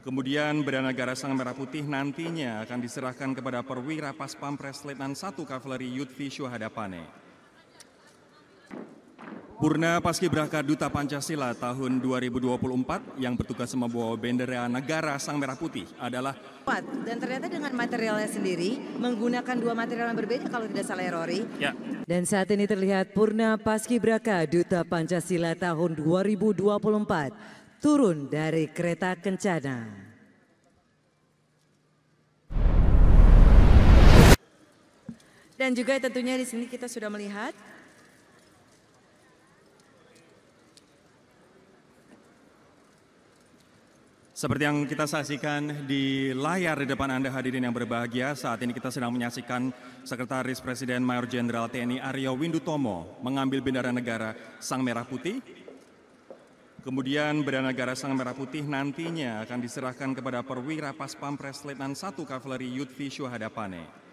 Kemudian bendera negara Sang Merah Putih nantinya akan diserahkan kepada Perwira Paspampres Letnan 1 Kavaleri Yudvi Syuhadapane. Purna Paskibraka Duta Pancasila tahun 2024 yang bertugas membawa bendera negara Sang Merah Putih adalah dan ternyata dengan materialnya sendiri menggunakan dua material yang berbeda kalau tidak salah Rory. ya. Dan saat ini terlihat Purna Paskibraka Duta Pancasila tahun 2024 turun dari kereta kencana. Dan juga tentunya di sini kita sudah melihat Seperti yang kita saksikan di layar di depan Anda hadirin yang berbahagia, saat ini kita sedang menyaksikan Sekretaris Presiden Mayor Jenderal TNI Aryo Windutomo mengambil bendera negara Sang Merah Putih. Kemudian bendera negara Sang Merah Putih nantinya akan diserahkan kepada Perwira Paspampres Letnan 1 Kavaleri Yudvi Syuhadapane.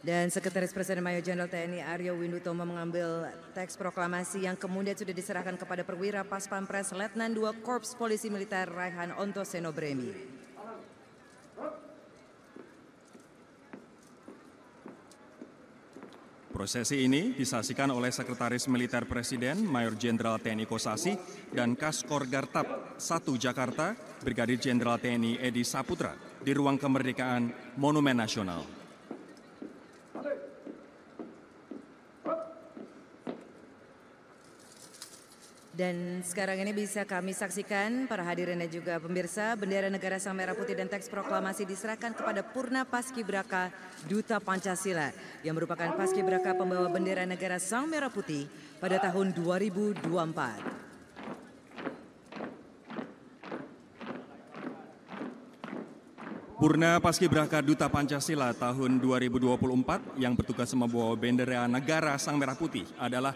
dan Sekretaris Presiden Mayor Jenderal TNI Aryo Windutomo mengambil teks proklamasi yang kemudian sudah diserahkan kepada Perwira Paspampres Letnan 2 Korps Polisi Militer Raihan Ontoseno Bremi. Prosesi ini disaksikan oleh Sekretaris Militer Presiden Mayor Jenderal TNI Kosasi dan Kaskor Gartab 1 Jakarta Brigadir Jenderal TNI Edi Saputra di ruang kemerdekaan Monumen Nasional. Dan sekarang ini bisa kami saksikan para hadirin dan juga pemirsa, bendera negara Sang Merah Putih dan teks proklamasi diserahkan kepada Purna Paskibraka Duta Pancasila yang merupakan Paskibraka pembawa bendera negara Sang Merah Putih pada tahun 2024. Purna Paskibraka Duta Pancasila tahun 2024 yang bertugas membawa bendera negara Sang Merah Putih adalah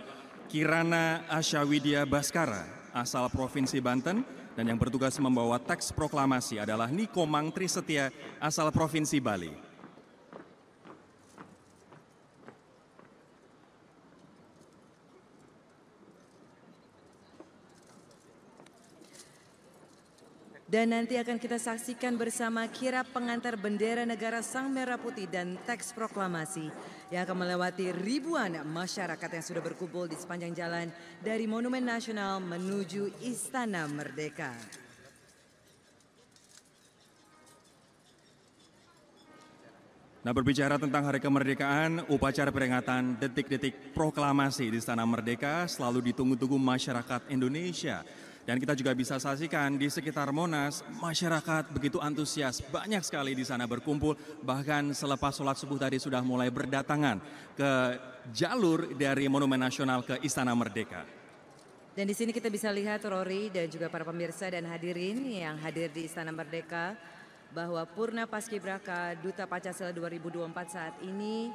Kirana Asyawidya Baskara, asal Provinsi Banten, dan yang bertugas membawa teks proklamasi adalah Niko Mangtri Setia, asal Provinsi Bali. Dan nanti akan kita saksikan bersama kirap pengantar bendera negara Sang Merah Putih dan teks proklamasi yang akan melewati ribuan masyarakat yang sudah berkumpul di sepanjang jalan dari Monumen Nasional menuju Istana Merdeka. Nah, berbicara tentang Hari Kemerdekaan, upacara peringatan detik-detik proklamasi di Istana Merdeka selalu ditunggu-tunggu masyarakat Indonesia. Dan kita juga bisa saksikan di sekitar Monas, masyarakat begitu antusias, banyak sekali di sana berkumpul. Bahkan selepas sholat subuh tadi sudah mulai berdatangan ke jalur dari Monumen Nasional ke Istana Merdeka. Dan di sini kita bisa lihat Rory dan juga para pemirsa dan hadirin yang hadir di Istana Merdeka bahwa Purna Paskibraka Duta Pancasila 2024 saat ini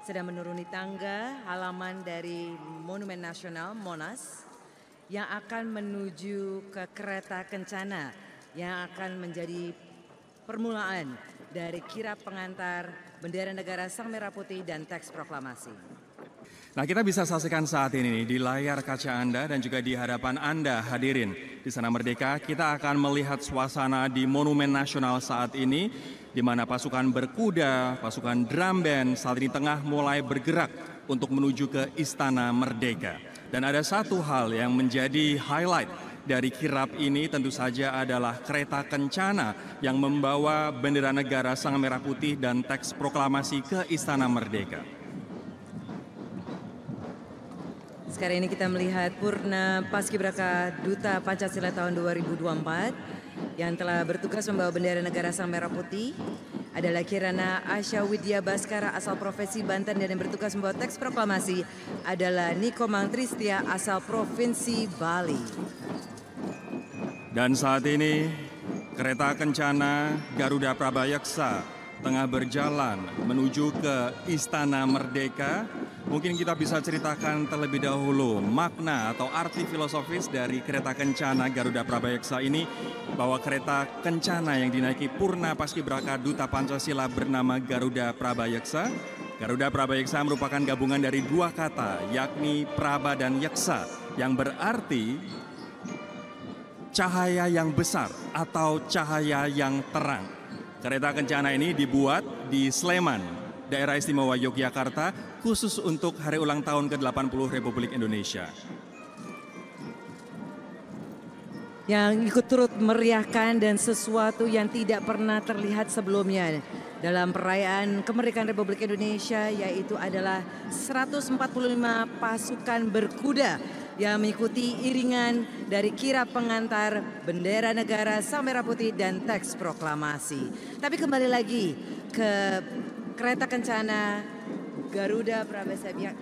sedang menuruni tangga halaman dari Monumen Nasional Monas yang akan menuju ke kereta kencana yang akan menjadi permulaan dari kirap pengantar bendera negara Sang Merah Putih dan teks proklamasi. Nah, kita bisa saksikan saat ini di layar kaca Anda dan juga di hadapan Anda hadirin di Istana Merdeka. Kita akan melihat suasana di Monumen Nasional saat ini, di mana pasukan berkuda, pasukan drum band saat ini tengah mulai bergerak untuk menuju ke Istana Merdeka. Dan ada satu hal yang menjadi highlight dari kirap ini tentu saja adalah kereta kencana yang membawa bendera negara Sang Merah Putih dan teks proklamasi ke Istana Merdeka. Sekarang ini kita melihat Purna Paskibraka Duta Pancasila tahun 2024 yang telah bertugas membawa bendera negara Sang Merah Putih adalah Kirana Asyawidya Baskara asal Provinsi Banten dan yang bertugas membawa teks proklamasi adalah Niko Mangtri Setia asal Provinsi Bali. Dan saat ini kereta kencana Garuda Prabayaksa tengah berjalan menuju ke Istana Merdeka. Mungkin kita bisa ceritakan terlebih dahulu makna atau arti filosofis dari kereta kencana Garuda Prabayaksa ini, bahwa kereta kencana yang dinaiki Purna Paskibraka Duta Pancasila bernama Garuda Prabayaksa. Garuda Prabayaksa merupakan gabungan dari dua kata, yakni Praba dan Yaksa, yang berarti cahaya yang besar atau cahaya yang terang. Kereta kencana ini dibuat di Sleman, Daerah Istimewa Yogyakarta, khusus untuk hari ulang tahun ke-80 Republik Indonesia. Yang ikut turut meriahkan dan sesuatu yang tidak pernah terlihat sebelumnya dalam perayaan kemerdekaan Republik Indonesia, yaitu adalah 145 pasukan berkuda yang mengikuti iringan dari kirap pengantar bendera negara sang merah putih dan teks proklamasi. Tapi kembali lagi ke kereta kencana Garuda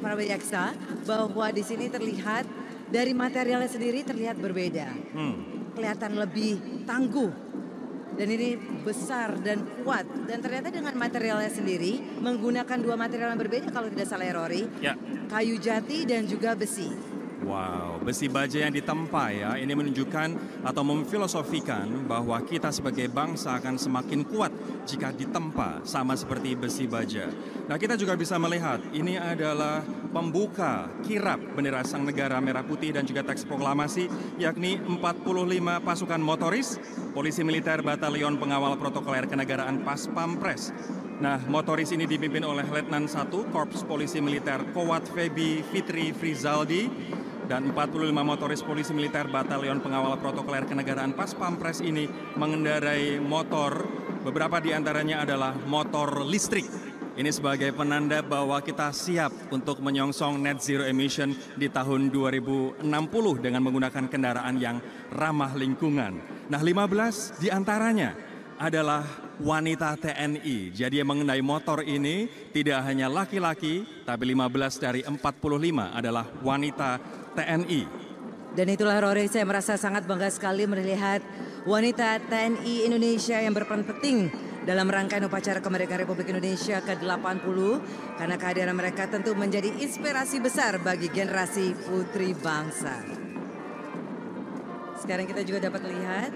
Prabayaksa, bahwa di sini terlihat dari materialnya sendiri terlihat berbeda. Kelihatan lebih tangguh dan ini besar dan kuat, dan ternyata dengan materialnya sendiri menggunakan dua material yang berbeda kalau tidak salah, Rory. Ya. Kayu jati dan juga besi. Wow, besi baja yang ditempa ya, ini menunjukkan atau memfilosofikan bahwa kita sebagai bangsa akan semakin kuat jika ditempa sama seperti besi baja. Nah, kita juga bisa melihat ini adalah pembuka kirap bendera sang negara merah putih dan juga teks proklamasi, yakni 45 pasukan motoris, polisi militer batalion pengawal protokoler kenegaraan Pas Pampres. Nah, motoris ini dipimpin oleh Letnan 1 Korps Polisi Militer Kowat Febi Fitri Frizaldi dan 45 motoris polisi militer batalion pengawal protokoler kenegaraan Pas Pampres ini mengendarai motor, beberapa di antaranya adalah motor listrik. Ini sebagai penanda bahwa kita siap untuk menyongsong net zero emission di tahun 2060 dengan menggunakan kendaraan yang ramah lingkungan. Nah, 15 di antaranya adalah wanita TNI. Jadi yang mengendarai motor ini tidak hanya laki-laki, tapi 15 dari 45 adalah wanita TNI. Dan itulah, Rory, saya merasa sangat bangga sekali melihat wanita TNI Indonesia yang berperan penting dalam rangkaian upacara kemerdekaan Republik Indonesia ke-80, karena kehadiran mereka tentu menjadi inspirasi besar bagi generasi putri bangsa. Sekarang kita juga dapat lihat,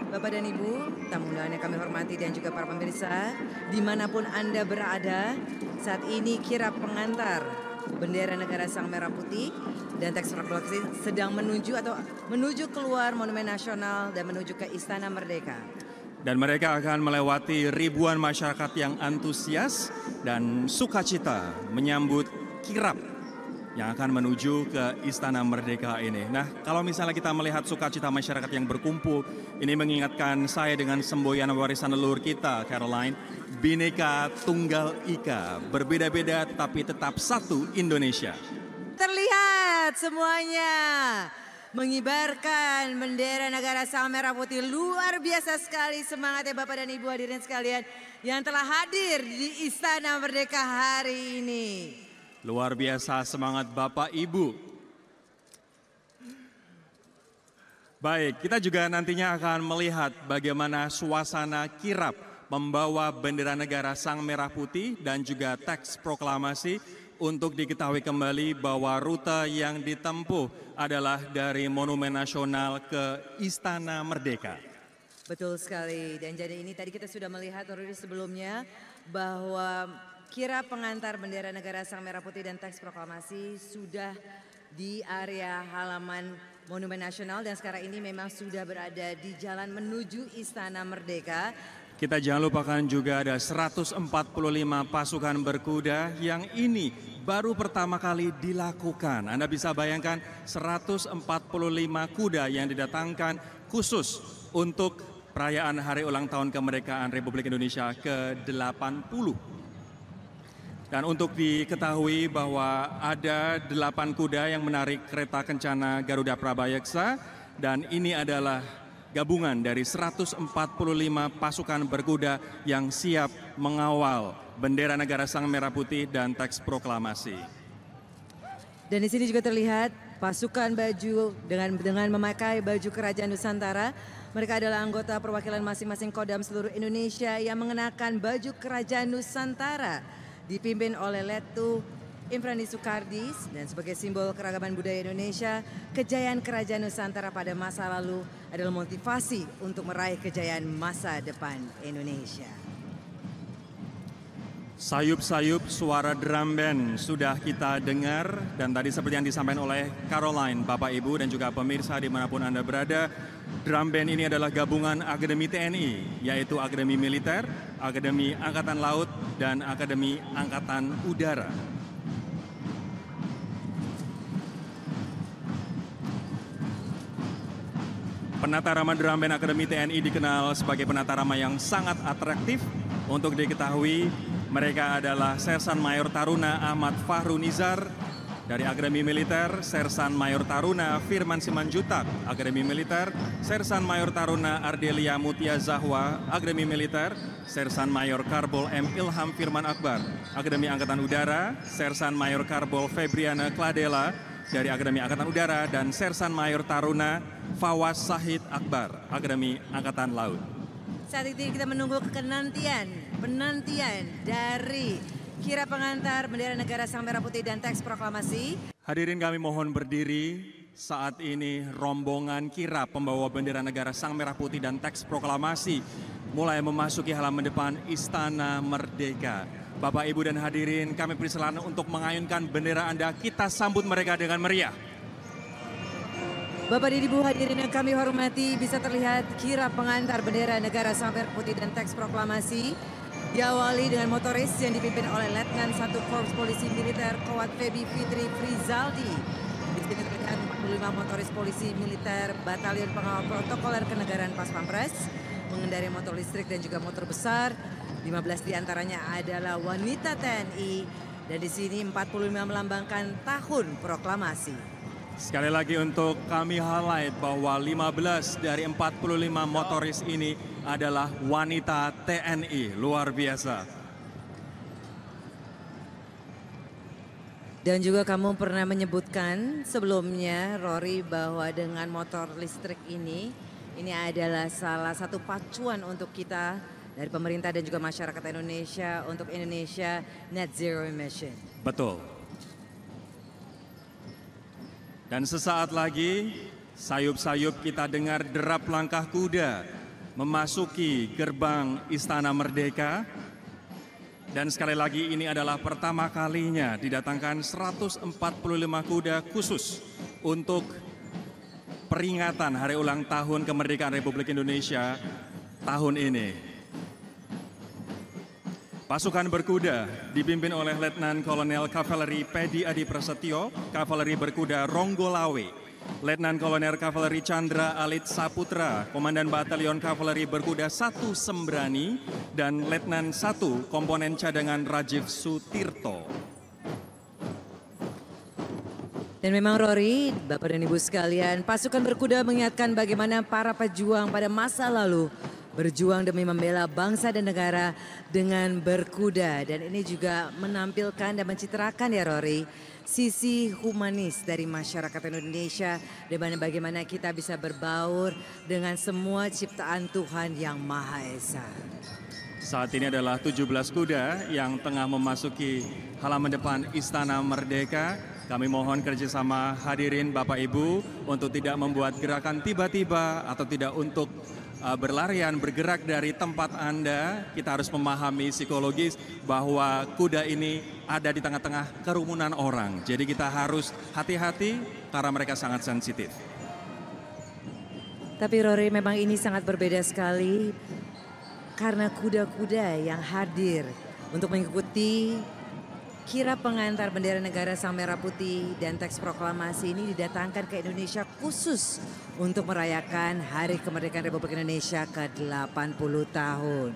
Bapak dan Ibu, tamu undangan yang kami hormati dan juga para pemirsa, dimanapun Anda berada, saat ini kirap pengantar bendera negara sang merah putih dan teks proklamasi sedang menuju keluar Monumen Nasional dan menuju ke Istana Merdeka. Dan mereka akan melewati ribuan masyarakat yang antusias dan sukacita menyambut kirap yang akan menuju ke Istana Merdeka ini. Nah, kalau misalnya kita melihat sukacita masyarakat yang berkumpul, ini mengingatkan saya dengan semboyan warisan leluhur kita, Caroline, Bhinneka Tunggal Ika, berbeda-beda tapi tetap satu Indonesia. Terlihat semuanya mengibarkan bendera negara sang merah putih. Luar biasa sekali semangatnya Bapak dan Ibu hadirin sekalian yang telah hadir di Istana Merdeka hari ini. Luar biasa semangat Bapak Ibu. Baik, kita juga nantinya akan melihat bagaimana suasana kirap membawa bendera negara sang merah putih dan juga teks proklamasi, untuk diketahui kembali bahwa rute yang ditempuh adalah dari Monumen Nasional ke Istana Merdeka. Betul sekali, dan jadi ini tadi kita sudah melihat sebelumnya bahwa kirap pengantar bendera negara sang merah putih dan teks proklamasi sudah di area halaman Monumen Nasional dan sekarang ini memang sudah berada di jalan menuju Istana Merdeka. Kita jangan lupakan juga ada 145 pasukan berkuda yang ini baru pertama kali dilakukan. Anda bisa bayangkan 145 kuda yang didatangkan khusus untuk perayaan hari ulang tahun kemerdekaan Republik Indonesia ke-80. Dan untuk diketahui bahwa ada 8 kuda yang menarik kereta kencana Garuda Prabayaksa, dan ini adalah gabungan dari 145 pasukan berkuda yang siap mengawal bendera negara sang merah putih dan teks proklamasi. Dan di sini juga terlihat pasukan baju dengan memakai baju Kerajaan Nusantara. Mereka adalah anggota perwakilan masing-masing Kodam seluruh Indonesia yang mengenakan baju Kerajaan Nusantara, dipimpin oleh Letu Infrani Sukardis, dan sebagai simbol keragaman budaya Indonesia, kejayaan Kerajaan Nusantara pada masa lalu adalah motivasi untuk meraih kejayaan masa depan Indonesia. Sayup-sayup suara drum band sudah kita dengar, dan tadi seperti yang disampaikan oleh Caroline, Bapak Ibu dan juga pemirsa dimanapun Anda berada, drum band ini adalah gabungan Akademi TNI, yaitu Akademi Militer, Akademi Angkatan Laut, dan Akademi Angkatan Udara. Penata rama drum band Akademi TNI dikenal sebagai penata rama yang sangat atraktif. Untuk diketahui, mereka adalah Sersan Mayor Taruna Ahmad Fahru Nizar dari Akademi Militer, Sersan Mayor Taruna Firman Simanjutak, Akademi Militer, Sersan Mayor Taruna Ardelia Mutia Zahwa, Akademi Militer, Sersan Mayor Karbol M. Ilham Firman Akbar, Akademi Angkatan Udara, Sersan Mayor Karbol Febriana Kladela dari Akademi Angkatan Udara, dan Sersan Mayor Taruna Fawaz Sahid Akbar, Akademi Angkatan Laut. Saat ini kita menunggu penantian dari kira pengantar bendera negara Sang Merah Putih dan teks proklamasi. Hadirin kami mohon berdiri. Saat ini rombongan kirap pembawa bendera negara Sang Merah Putih dan teks proklamasi mulai memasuki halaman depan Istana Merdeka. Bapak, Ibu, dan hadirin, kami persilakan untuk mengayunkan bendera Anda. Kita sambut mereka dengan meriah. Bapak dan Ibu hadirin yang kami hormati, bisa terlihat kirap pengantar bendera negara Sang Merah Putih dan teks proklamasi diawali dengan motoris yang dipimpin oleh Letnan 1 Korps Polisi Militer Kowat Febi Fitri Frizaldi. Di sini terlihat 45 motoris polisi militer Batalion Pengawal Protokoler Kenegaraan Pas Pampres mengendarai motor listrik dan juga motor besar. 15 diantaranya adalah wanita TNI, dan di sini 45 melambangkan tahun proklamasi. Sekali lagi untuk kami highlight bahwa 15 dari 45 motoris ini adalah wanita TNI, luar biasa. Dan juga kamu pernah menyebutkan sebelumnya, Rory, bahwa dengan motor listrik ini adalah salah satu pacuan untuk kita dari pemerintah dan juga masyarakat Indonesia untuk Indonesia Net Zero Emission. Betul. Dan sesaat lagi, sayup-sayup kita dengar derap langkah kuda memasuki gerbang Istana Merdeka. Dan sekali lagi ini adalah pertama kalinya didatangkan 145 kuda khusus untuk peringatan Hari Ulang Tahun Kemerdekaan Republik Indonesia tahun ini. Pasukan berkuda dipimpin oleh Letnan Kolonel Kavaleri Pedi Adi Prasetyo, Kavaleri berkuda Ronggolawe, Letnan Kolonel Kavaleri Chandra Alit Saputra, Komandan Batalion Kavaleri berkuda 1 Sembrani, dan Letnan 1 Komponen Cadangan Rajiv Sutirto. Dan memang Rory, Bapak dan Ibu sekalian, pasukan berkuda mengingatkan bagaimana para pejuang pada masa lalu berjuang demi membela bangsa dan negara dengan berkuda. Dan ini juga menampilkan dan mencitrakan, ya Rory, sisi humanis dari masyarakat Indonesia, dan bagaimana kita bisa berbaur dengan semua ciptaan Tuhan yang Maha Esa. Saat ini adalah 17 kuda yang tengah memasuki halaman depan Istana Merdeka. Kami mohon kerjasama hadirin Bapak Ibu untuk tidak membuat gerakan tiba-tiba atau tidak untuk berlarian, bergerak dari tempat Anda. Kita harus memahami psikologis bahwa kuda ini ada di tengah-tengah kerumunan orang. Jadi kita harus hati-hati karena mereka sangat sensitif. Tapi Rory, memang ini sangat berbeda sekali karena kuda-kuda yang hadir untuk mengikuti kirap pengantar bendera negara Sang Merah Putih dan teks proklamasi ini didatangkan ke Indonesia khusus untuk merayakan Hari Kemerdekaan Republik Indonesia ke-80 tahun.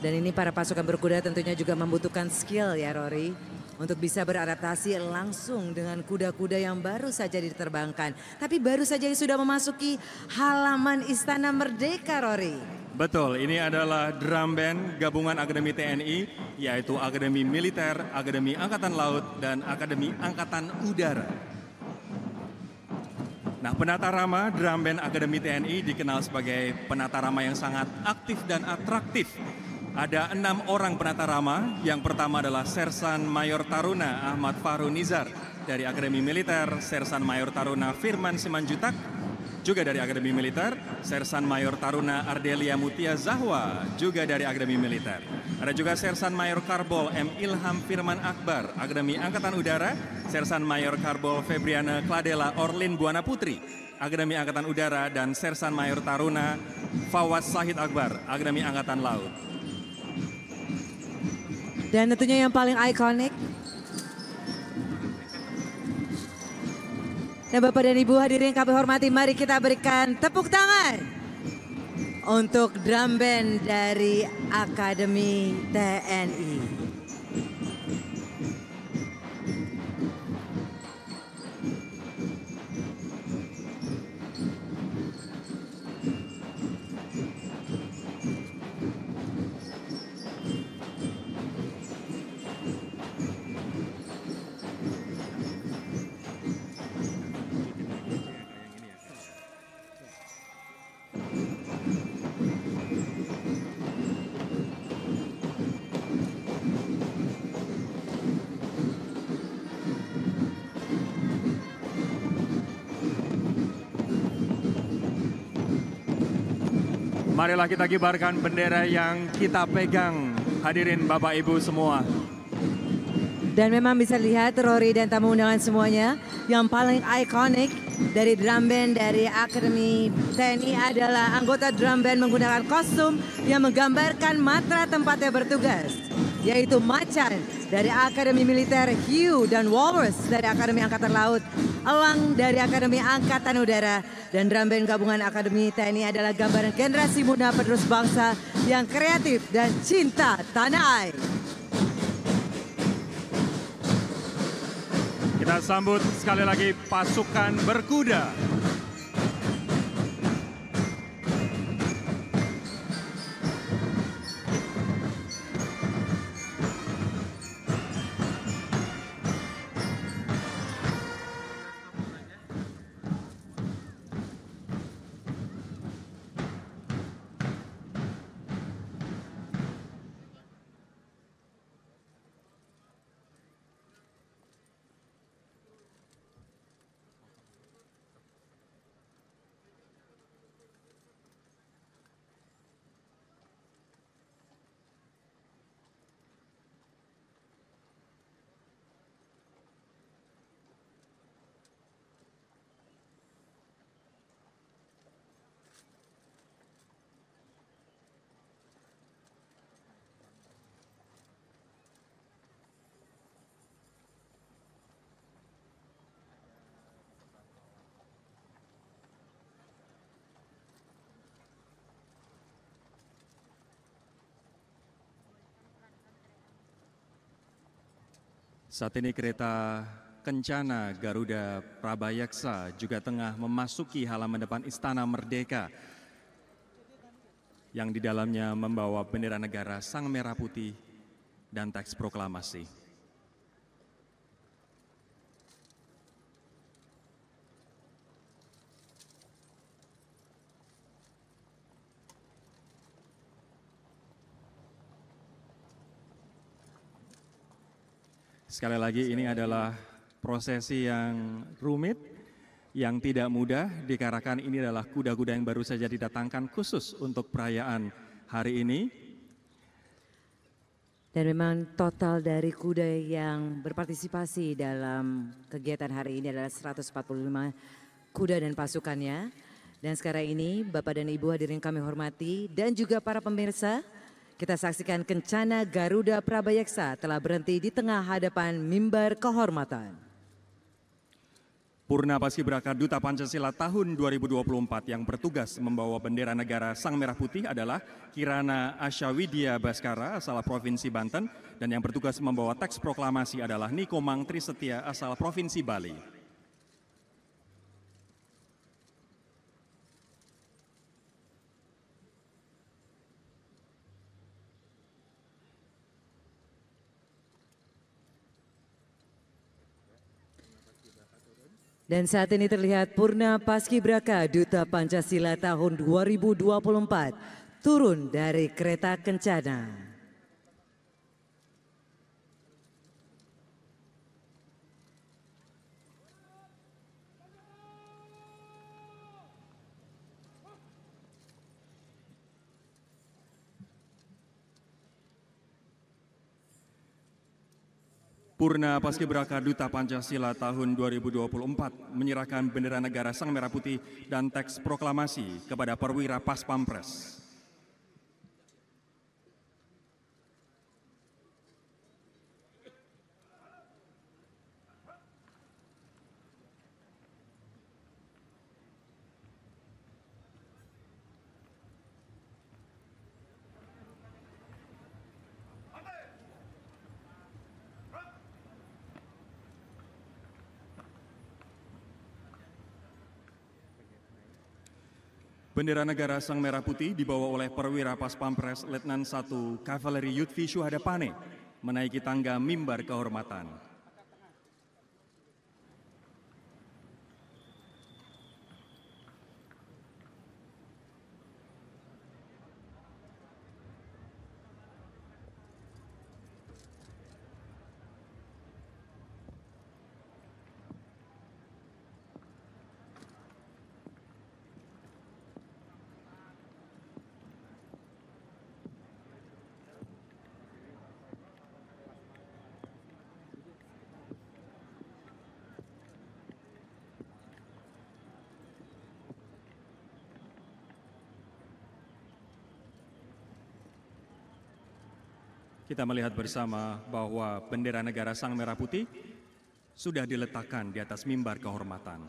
Dan ini para pasukan berkuda tentunya juga membutuhkan skill, ya Rory, untuk bisa beradaptasi langsung dengan kuda-kuda yang baru saja diterbangkan. Tapi baru saja sudah memasuki halaman Istana Merdeka, Rory. Betul, ini adalah drum band gabungan Akademi TNI, yaitu Akademi Militer, Akademi Angkatan Laut, dan Akademi Angkatan Udara. Nah, penata rama drum band Akademi TNI dikenal sebagai penata rama yang sangat aktif dan atraktif. Ada 6 orang penata rama. Yang pertama adalah Sersan Mayor Taruna Ahmad Fahru Nizar dari Akademi Militer, Sersan Mayor Taruna Firman Simanjutak juga dari Akademi Militer, Sersan Mayor Taruna Ardelia Mutia Zahwa, juga dari Akademi Militer. Ada juga Sersan Mayor Karbol M. Ilham Firman Akbar, Akademi Angkatan Udara, Sersan Mayor Karbol Febriana Kladela Orlin Buana Putri, Akademi Angkatan Udara, dan Sersan Mayor Taruna Fawaz Sahid Akbar, Akademi Angkatan Laut. Dan tentunya yang paling ikonik. Dan Bapak dan Ibu hadirin yang kami hormati, mari kita berikan tepuk tangan untuk drum band dari Akademi TNI. Marilah kita kibarkan bendera yang kita pegang, hadirin Bapak Ibu semua. Dan memang bisa lihat Rory dan tamu undangan semuanya, yang paling ikonik dari drum band dari Akademi TNI adalah anggota drum band menggunakan kostum yang menggambarkan matra tempatnya bertugas, yaitu Macan dari Akademi Militer, Hiu dan Walrus dari Akademi Angkatan Laut, Elang dari Akademi Angkatan Udara, dan drum band gabungan Akademi TNI adalah gambaran generasi muda penerus bangsa yang kreatif dan cinta tanah air. Kita sambut sekali lagi pasukan berkuda. Saat ini kereta Kencana Garuda Prabayaksa juga tengah memasuki halaman depan Istana Merdeka yang di dalamnya membawa bendera negara Sang Merah Putih dan teks proklamasi. Sekali lagi ini adalah prosesi yang rumit, yang tidak mudah dikarenakan ini adalah kuda-kuda yang baru saja didatangkan khusus untuk perayaan hari ini. Dan memang total dari kuda yang berpartisipasi dalam kegiatan hari ini adalah 145 kuda dan pasukannya. Dan sekarang ini Bapak dan Ibu hadirin kami hormati dan juga para pemirsa, kita saksikan Kencana Garuda Prabayaksa telah berhenti di tengah hadapan mimbar kehormatan. Purna Paskibraka Duta Pancasila tahun 2024 yang bertugas membawa bendera negara Sang Merah Putih adalah Kirana Asyawidya Baskara asal Provinsi Banten, dan yang bertugas membawa teks proklamasi adalah Nikomang Trisetia asal Provinsi Bali. Dan saat ini terlihat Purna Paskibraka Duta Pancasila tahun 2024 turun dari kereta Kencana. Purna Paskibraka Duta Pancasila tahun 2024 menyerahkan bendera negara Sang Merah Putih dan teks proklamasi kepada perwira Paspampres. Bendera negara Sang Merah Putih dibawa oleh perwira Paspampres Letnan 1 Kavaleri Yudvi Syuhada Pane menaiki tangga mimbar kehormatan. Kita melihat bersama bahwa bendera negara Sang Merah Putih sudah diletakkan di atas mimbar kehormatan.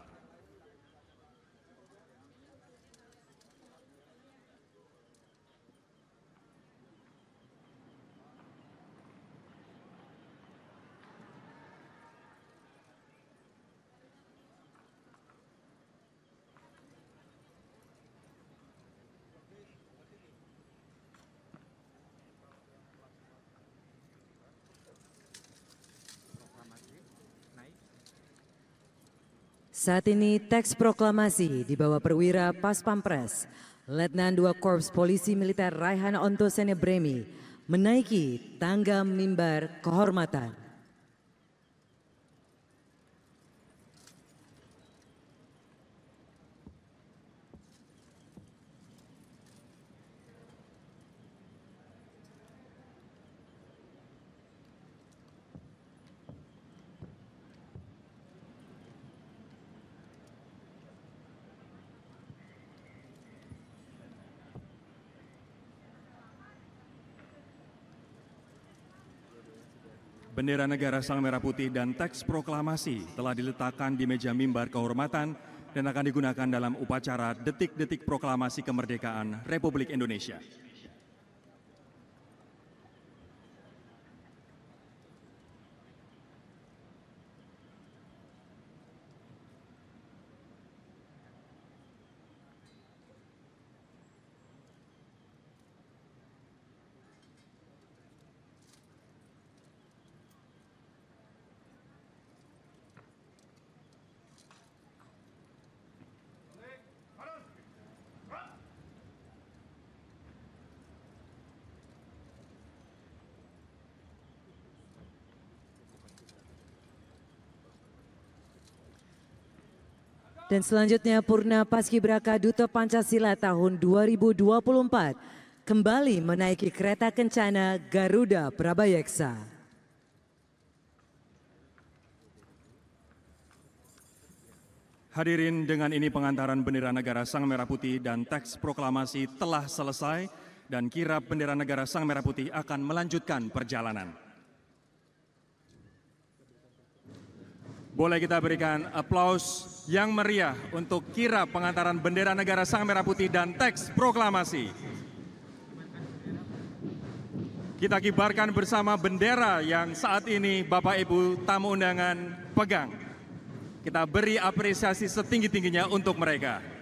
Saat ini teks proklamasi dibawa perwira Paspampres, Letnan 2 Korps Polisi Militer Raihan Ontosene Bremi menaiki tangga mimbar kehormatan. Bendera negara Sang Merah Putih dan teks proklamasi telah diletakkan di meja mimbar kehormatan dan akan digunakan dalam upacara detik-detik proklamasi kemerdekaan Republik Indonesia. Dan selanjutnya Purna Paskibraka Duta Pancasila tahun 2024 kembali menaiki kereta kencana Garuda Prabayeksa. Hadirin, dengan ini pengantaran bendera negara Sang Merah Putih dan teks proklamasi telah selesai dan kirap bendera negara Sang Merah Putih akan melanjutkan perjalanan. Boleh kita berikan aplaus yang meriah untuk kirap pengantaran bendera negara Sang Merah Putih dan teks proklamasi. Kita kibarkan bersama bendera yang saat ini Bapak Ibu tamu undangan pegang. Kita beri apresiasi setinggi-tingginya untuk mereka.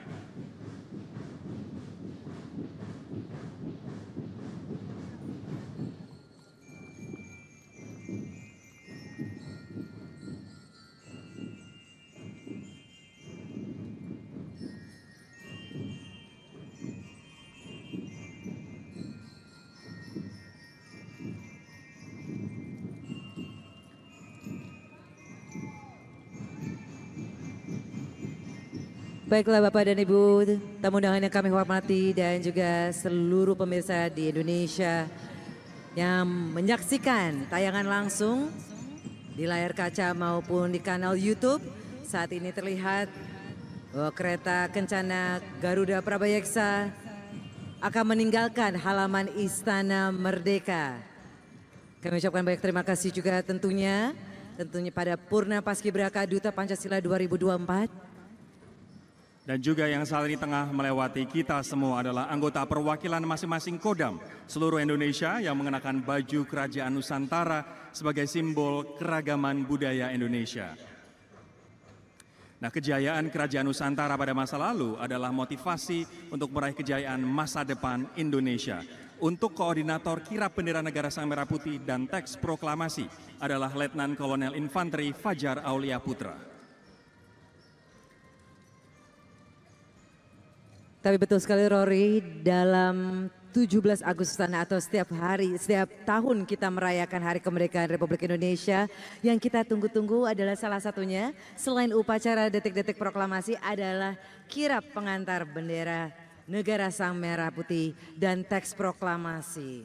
Baiklah Bapak dan Ibu, tamu undangan yang kami hormati dan juga seluruh pemirsa di Indonesia yang menyaksikan tayangan langsung di layar kaca maupun di kanal YouTube. Saat ini terlihat bahwa kereta kencana Garuda Prabayeksa akan meninggalkan halaman Istana Merdeka. Kami ucapkan banyak terima kasih juga tentunya pada Purna Paskibraka Duta Pancasila 2024. Dan juga yang saat ini tengah melewati kita semua adalah anggota perwakilan masing-masing Kodam seluruh Indonesia yang mengenakan baju Kerajaan Nusantara sebagai simbol keragaman budaya Indonesia. Nah, kejayaan Kerajaan Nusantara pada masa lalu adalah motivasi untuk meraih kejayaan masa depan Indonesia. Untuk koordinator kirap bendera negara Sang Merah Putih dan teks proklamasi adalah Letnan Kolonel Infanteri Fajar Aulia Putra. Tapi betul sekali Rory, dalam 17 Agustusan atau setiap tahun kita merayakan Hari Kemerdekaan Republik Indonesia, yang kita tunggu-tunggu adalah salah satunya selain upacara detik-detik proklamasi adalah kirap pengantar bendera negara Sang Merah Putih dan teks proklamasi.